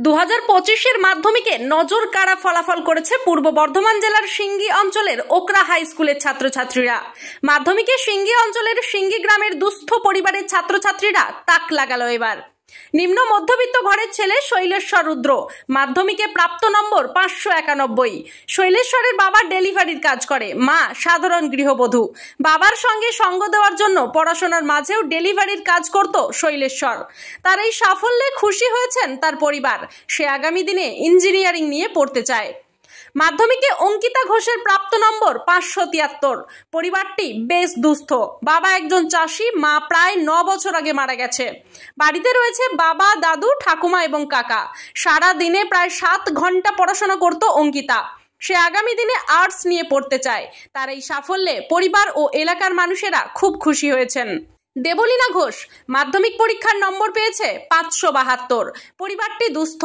2025-এর মাধ্যমিকে নজর কাড়া ফলাফল করেছে পূর্ব বর্ধমান জেলার সিঙ্গি অঞ্চলের ওকরা হাই স্কুলের ছাত্রছাত্রীরা। মাধ্যমিকে সিঙ্গি অঞ্চলের সিঙ্গি গ্রামের দুস্থ পরিবারের ছাত্রছাত্রীরা তাক লাগালো এবার। নিম্ন মধ্যবিত্ত ঘরের ছেলে শৈলেশ্বর রুদ্র মাধ্যমিকে প্রাপ্ত নম্বর 591। শৈলেশ্বরের বাবা ডেলিভারির কাজ করে, মা সাধারণ গৃহবধূ। বাবার সঙ্গে সঙ্গ দেওয়ার জন্য পড়াশোনার মাঝেও ডেলিভারির কাজ করত শৈলেশ্বর। তার এই সাফল্যে খুশি হয়েছেন তার পরিবার। সে আগামী দিনে ইঞ্জিনিয়ারিং নিয়ে পড়তে চায়। মাধ্যমিকে অঙ্কিতা ঘোষের প্রাপ্ত নম্বর 573। পরিবারটি বেশ দুস্থ। বাবা একজন চাষি, মা প্রায় 9 বছর আগে মারা গেছে। বাড়িতে রয়েছে বাবা, দাদু, ঠাকুমা এবং কাকা। সারা দিনে প্রায় 7 ঘন্টা পড়াশোনা করত অঙ্কিতা। সে আগামী দিনে আর্টস নিয়ে পড়তে চায়। তার এই সাফল্যে পরিবার ও এলাকার মানুষেরা খুব খুশি হয়েছেন। দেবলীনা ঘোষ মাধ্যমিক পরীক্ষার নম্বর পেয়েছে 572। পরিবারটি দুস্থ।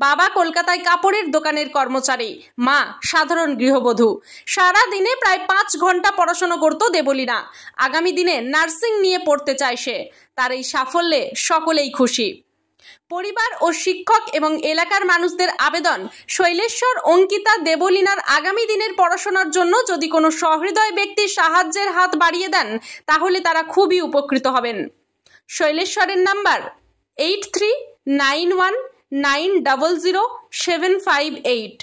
বাবা কলকাতায় কাপড়ের দোকানের কর্মচারী, মা সাধারণ গৃহবধূ। সারা দিনে প্রায় 5 ঘন্টা পড়াশোনা করত দেবলীনা। আগামী দিনে নার্সিং নিয়ে পড়তে চায় সে। তার এই সাফল্যে সকলেই খুশি। পরিবার ও শিক্ষক এবং এলাকার মানুষদের আবেদন, শৈলেশ্বর, অঙ্কিতা, দেবলীনার আগামী দিনের পড়াশোনার জন্য যদি কোনো সহৃদয় ব্যক্তি সাহায্যের হাত বাড়িয়ে দেন তাহলে তারা খুবই উপকৃত হবেন। শৈলেশ্বরের নাম্বার 8391900758।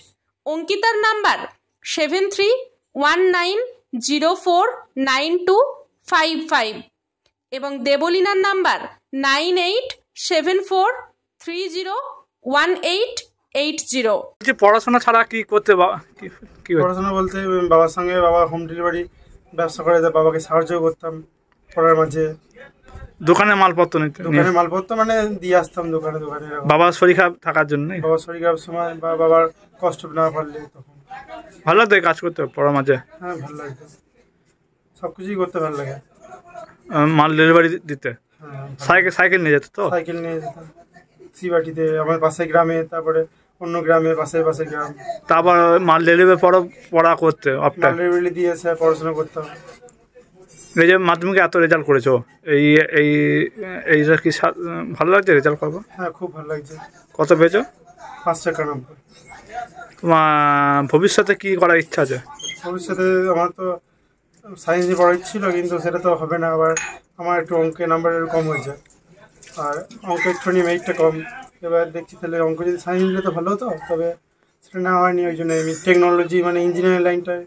অঙ্কিতার নাম্বার 7319049255 এবং দেবলীনার নাম্বার 9874301880। পড়াশোনা ছাড়া কি করতে পড়াশোনা বলতে বাবার সঙ্গে, বাবা হোম ডেলিভারি ব্যবসা করে, বাবাকে সাহায্য করতাম পড়ার মাঝে। দোকানে মালপত্র নিতে, দোকানে মালপত্র মানে দিয়ে আসতাম দোকানে। বাবার শরীর খারাপ থাকার জন্য, বাবার শরীর খারাপ সময় বা বাবার কষ্ট না পারলে তখন ভালো লাগতো কাজ করতে পড়ার মাঝে। হ্যাঁ, ভালো লাগতো, সবকিছুই করতে ভালো লাগে। মাল ডেলিভারি দিতে সাইকেল নিয়ে যেত তো? সাইকেল নিয়ে যেতাম সিবাটিতে, আমার পাশে গ্রামে, তারপরে অন্য গ্রামে, পাশে গ্রাম। তারপর মাল ডেলিভারি পড়া করতে, মাল ডেলিভারি দিয়ে এসে পড়াশোনা করতাম। এই যে মাধ্যমিকে এত রেজাল্ট করেছো, এইটা কি ভালো লাগছে রেজাল্ট করবো? হ্যাঁ, খুব ভালো লাগছে। কত পেয়েছো? 591। তোমার ভবিষ্যতে কি করার ইচ্ছা আছে? ভবিষ্যতে আমার তো সায়েন্স নিয়ে পড়ার ছিল, কিন্তু সেটা তো হবে না। আবার আমার একটু অঙ্কের নাম্বার কম হয়েছে, আর অঙ্কের একটু নিয়ে মেরিটটা কম। এবার দেখছি তাহলে অঙ্ক যদি সায়েন্স নিলে তো ভালো হতো, তবে সেটা না হয়নি। ওই জন্য আমি টেকনোলজি মানে ইঞ্জিনিয়ারিং লাইনটায়,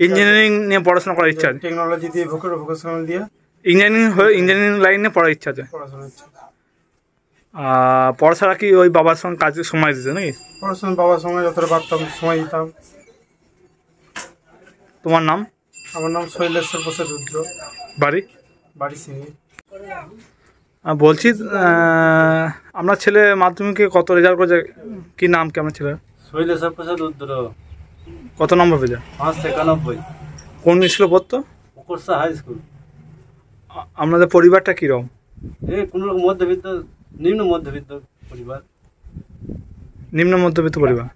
ইঞ্জিনিয়ারিং নিয়ে পড়াশোনা করার ইচ্ছা আছে। টেকনোলজি দিয়ে ভোকেশনাল দিয়ে ইঞ্জিনিয়ারিং লাইনে পড়ার ইচ্ছা আছে। পড়াশোনা ইচ্ছা। পড়াশোনা কি ওই বাবার সঙ্গে কাজে সময় দিতে নাকি? পড়াশোনা বাবার সঙ্গে যতটা পারতাম সময় দিতাম। তোমার নাম? আমার নাম শৈলেশ্বর প্রসাদ রুদ্র। বাড়ি সিঙ্গি। বলছি আপনার ছেলে মাধ্যমিকে কত রেজাল্ট করেছে? কি নাম কি আপনার ছেলে? শৈলেশ্বর প্রসাদ রুদ্র। কত নম্বর পেয়েছে? 591। কোন স্কুলে পড়তো? Okra high school. আপনাদের পরিবারটা কিরকম? কোনো রকম মধ্যবিত্ত, নিম্ন মধ্যবিত্ত পরিবার। নিম্ন মধ্যবিত্ত পরিবার।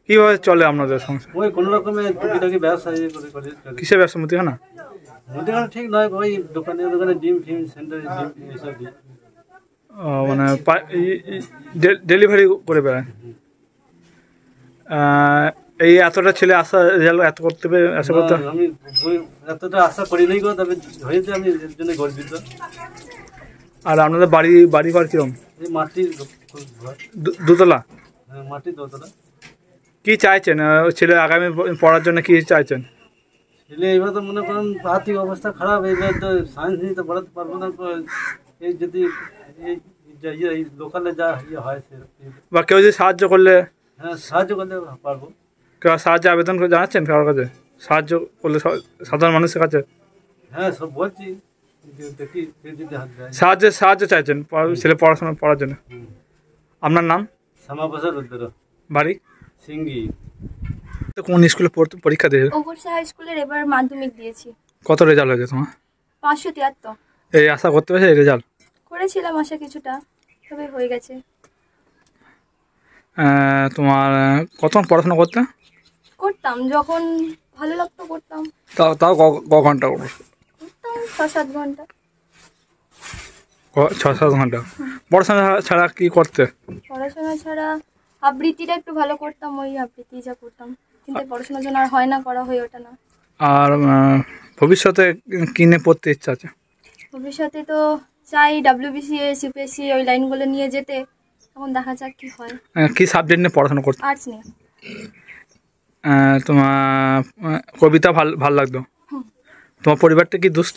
কিভাবে চলে আপনাদের সংসার? ওই কোনো রকমের টুকিটাকি ব্যবসা করে। কিসের ব্যবসা? মুদিখানা? মুদিখানা ঠিক নয়, ওই দোকানে ডিম ফিম সেন্টারে ডিম এইসব দিই। মানে ডেলিভারি করে বেড়ায়। এই এতটা ছেলে আশা রেজাল্ট এত করতে আশা করতে আমি এতটা আশা করি নাই গো, তবে হয়েছে, আমি এর জন্য গর্বিত। আর আপনাদের বাড়ি ঘর কিরকম? এই মাটির দোতলা? হ্যাঁ, মাটির দোতলা। কি চাইছেন ছেলে আগামী পড়ার জন্য? কি চাইছেন ছেলে? এবার তো মনে করেন আর্থিক অবস্থা খারাপ, এবার তো সায়েন্স নিয়ে তো পড়াতে পারবো না। এই যদি এই লোকালে যা হয় বা কেউ যদি সাহায্য করলে? হ্যাঁ, সাহায্য করলে পারবো। কেউ সাহায্য আবেদন করে জানাচ্ছেন কারোর কাছে? সাহায্য করলে সাধারণ মানুষের কাছে? হ্যাঁ, সব বলছি, দেখি সাহায্য চাইছেন ছেলে পড়াশোনা পড়ার জন্য। আপনার নাম? শ্যামা প্রসাদ রুদ্র। বাড়ি সিঙ্গি। কোন স্কুলে পরীক্ষা দিয়েছে? ওকরা হাই স্কুলের এবার মাধ্যমিক দিয়েছি। কত রেজাল্ট হয়েছে তোমার? 573। এই আশা করতে পেরেছে এই রেজাল্ট? করেছিলাম আশা কিছুটা, তবে হয়ে গেছে। তোমার কত পড়াশোনা করতাম, যখন ভালো লাগতো করতাম। তাও ক ঘন্টা করতাম? 6-7 ঘন্টা। 6-7 ঘন্টা পড়াশোনা ছাড়া কি করতে? পড়াশোনা ছাড়া আবৃত্তিটা একটু ভালো করতাম, ওই আবৃত্তি যা করতাম, কিন্তু পড়াশোনার জন্য আর হয় না, করা হয়ে ওঠে না। আর ভবিষ্যতে কি নিয়ে পড়তে ইচ্ছা আছে? ভবিষ্যতে তো চাই WBCS UPSC ওই লাইনগুলো নিয়ে যেতে, এখন দেখা যাক কি হয়। কি সাবজেক্ট নিয়ে পড়াশোনা করতে? আর্টস নিয়ে। তোমার কবিতা ভাল লাগতো? তোমার পরিবারটা কি দুস্থ?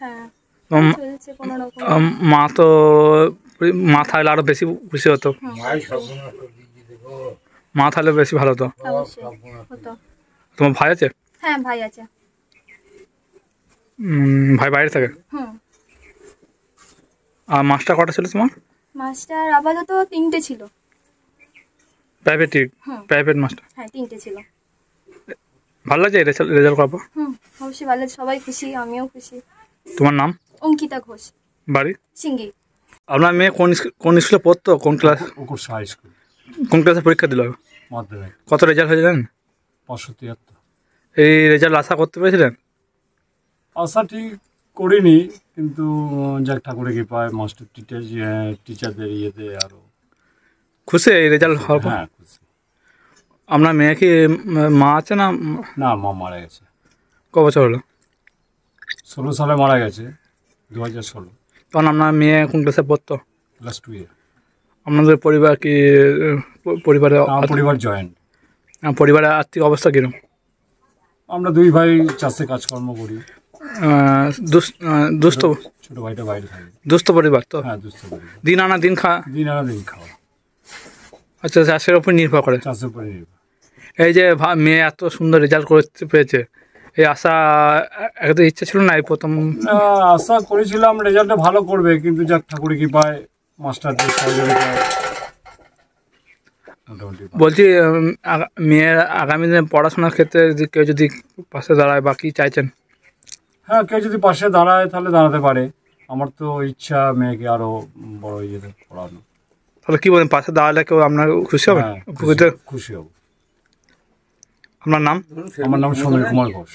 হ্যাঁ, উম, চলছে কোনো রকম। মা থাকলে আরো বেশি খুশি হতো। মা থাকলে বেশি ভালো হতো। অবশ্যই হতো। তোমার ভাই আছে? হ্যাঁ, ভাই আছে। ভাই বাইরে থাকে? আর মাস্টার কটা ছিল তোমার? মাস্টার আপাতত 3টে ছিল। Private master? হ্যাঁ, 3টে ছিল। ভালো লাগছে রেজাল্ট করার পর? অবশ্যই ভালো, সবাই খুশি, আমিও খুশি। তোমার নাম? অঙ্কিতা ঘোষ, বাড়ি? সিঙ্গি। আপনার মেয়ে কোন স্কুলে পড়তো? কোন ক্লাস? High school. কোন ক্লাসে পরীক্ষা দিল? মাধ্যমিক। কত রেজাল্ট হয়ে জানেন? 573। এই রেজাল্ট আশা করতে পেরেছিলেন? আশা ঠিক করিনি, কিন্তু যাক ঠাকুরের কৃপায় মাস্টার টিচারদের ইয়েতে আরো খুশি এই রেজাল্ট হওয়ার পর? হ্যাঁ খুশি। আপনার মেয়ে কি মা আছে না? না, মা মারা গেছে। ক বছর হলো? 16 সালে মারা গেছে, 2016। তখন আপনার মেয়ে কোন ক্লাসে পড়তো? ক্লাস 2-এ। আপনাদের পরিবার কি পরিবার জয়েন্ট। পরিবারের আর্থিক অবস্থা কিরকম? আমরা 2 ভাই চাষে কাজকর্ম করি। দুস্থ? ছোট ভাইটা বাইরে থাকে। দুস্থ পরিবার তো? হ্যাঁ, দুস্থ পরিবার। দিন আনা দিন খাওয়া। আচ্ছা, চাষের উপর নির্ভর করে? চাষের উপরে নির্ভর। এই যে মেয়ে এত সুন্দর রেজাল্ট করতে পেরেছে, এই আশা একদম ইচ্ছা ছিল না এই প্রথম? আশা করেছিলাম রেজাল্টটা ভালো করবে, কিন্তু যাক ঠাকুরের কৃপায় মাস্টারদের সহযোগিতায় বলছি, মেয়ের আগামী দিনে পড়াশোনার ক্ষেত্রে কেউ যদি পাশে দাঁড়ায় বা কি চাইছেন? হ্যাঁ, কেউ যদি পাশে দাঁড়ায় তাহলে দাঁড়াতে পারে। আমার তো ইচ্ছা মেয়েকে আরো বড় ইয়েতে পড়ানো। তাহলে কি বলেন, পাশে দাঁড়ালে কেউ আপনার খুশি হবে? হ্যাঁ, খুশি হব। আপনার নাম? আমার নাম সমীর কুমার ঘোষ।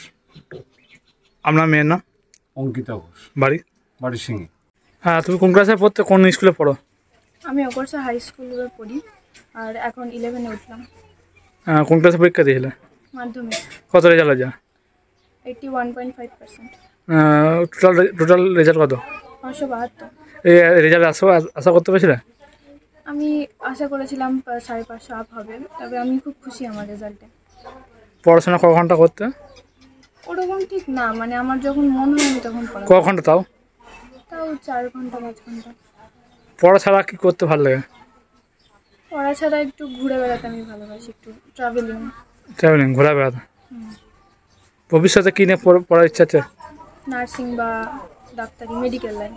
আপনার মেয়ের নাম? অঙ্কিতা ঘোষ। বাড়ি সিঙ্গি। হ্যাঁ, তুমি কোন ক্লাসে পড়তে, কোন স্কুলে পড়ো? আমি অগরসা হাই স্কুলে পড়ি, আর এখন 11-এ উঠলাম। কোন ক্লাসে পরীক্ষা দিয়েছিলে? মাধ্যমিক। কত রেজাল্ট আছে? 81.5%। টোটাল রেজাল্ট কত? 572। এই রেজাল্ট আশা করতে পেরেছিলে? আমি আশা করেছিলাম 550 আপ হবে, তবে আমি খুব খুশি আমার রেজাল্টে। পড়াশোনা ক ঘন্টা করতে? ওরকম ঠিক না, মানে আমার যখন মন হয় আমি তখন পড়া। ক ঘন্টা তাও? 4 ঘন্টা 5 ঘন্টা। পড়া ছাড়া কি করতে ভালো লাগে? পড়া ছাড়া একটু ঘুরে বেড়াতে আমি ভালোবাসি, একটু ট্রাভেলিং, ঘোরা বেড়াতে। ভবিষ্যতে কি নিয়ে পড়ার ইচ্ছা আছে? নার্সিং বা ডাক্তারি, মেডিকেল লাইন।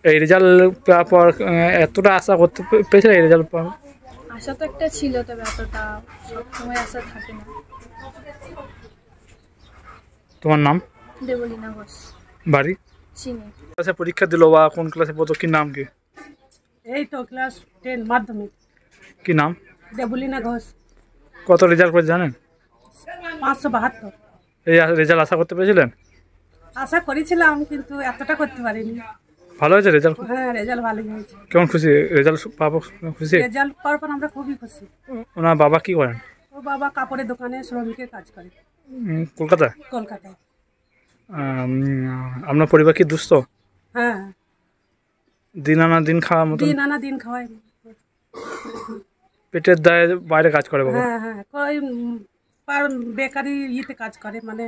এই রেজাল্ট পাওয়ার পর এতটা আশা করতে পেরেছিলে এই রেজাল্ট পাওয়ার? আশা তো একটা ছিল, তবে এতটা সবসময় আশা থাকে না। তোমার নাম? দেবলীনা ঘোষ। বাড়ি? চিনি। ক্লাসে পরীক্ষা দিল বা কোন ক্লাসে পড়তো, কি নাম কি? এই তো ক্লাস 10 মাধ্যমিক। কি নাম? দেবলীনা ঘোষ। কত রেজাল্ট করে জানেন? 572। এই রেজাল্ট আশা করতে পেরেছিলেন? আশা করেছিলাম, কিন্তু এতটা করতে পারিনি। ভালো হয়েছে রেজাল্ট? হ্যাঁ, রেজাল্ট ভালোই হয়েছে। কেমন খুশি রেজাল্ট পাবো? খুশি? রেজাল্ট পাওয়ার পর আমরা খুবই খুশি। ওনার বাবা কি করেন? ও বাবা কাপড়ের দোকানে শ্রমিকের কাজ করে, কলকাতায়। আপনার পরিবার কি দুস্থ? হ্যাঁ, দিন আনা দিন খাওয়ার মতো? দিন আনা দিন খাওয়াই। পেটের দায়ে বাইরে কাজ করে বাবা? হ্যাঁ, ওই বেকারি ইয়েতে কাজ করে, মানে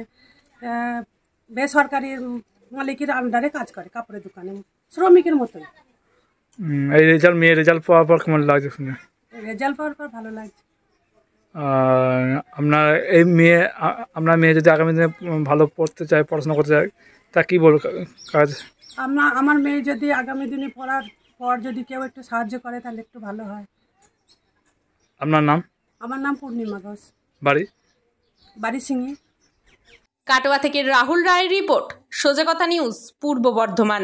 বেসরকারি মালিকের আন্ডারে কাজ করে, কাপড়ের দোকানে শ্রমিকের মতোই। এই মেয়ের রেজাল্ট পাওয়ার পর কেমন লাগছে শুনে? রেজাল্ট পাওয়ার পর ভালো লাগছে। আপনার মেয়ে যদি আগামী দিনে ভালো পড়তে চায়, পড়াশোনা করতে চায়, তা কি বলবো কাজ? আমার মেয়ে যদি আগামী দিনে পড়ার পর যদি কেউ একটু সাহায্য করে তাহলে একটু ভালো হয়। আপনার নাম? আমার নাম পূর্ণিমা ঘোষ। বাড়ি সিঙ্গি। কাটোয়া থেকে রাহুল রায়ের রিপোর্ট, সোজা কথা নিউজ, পূর্ব বর্ধমান।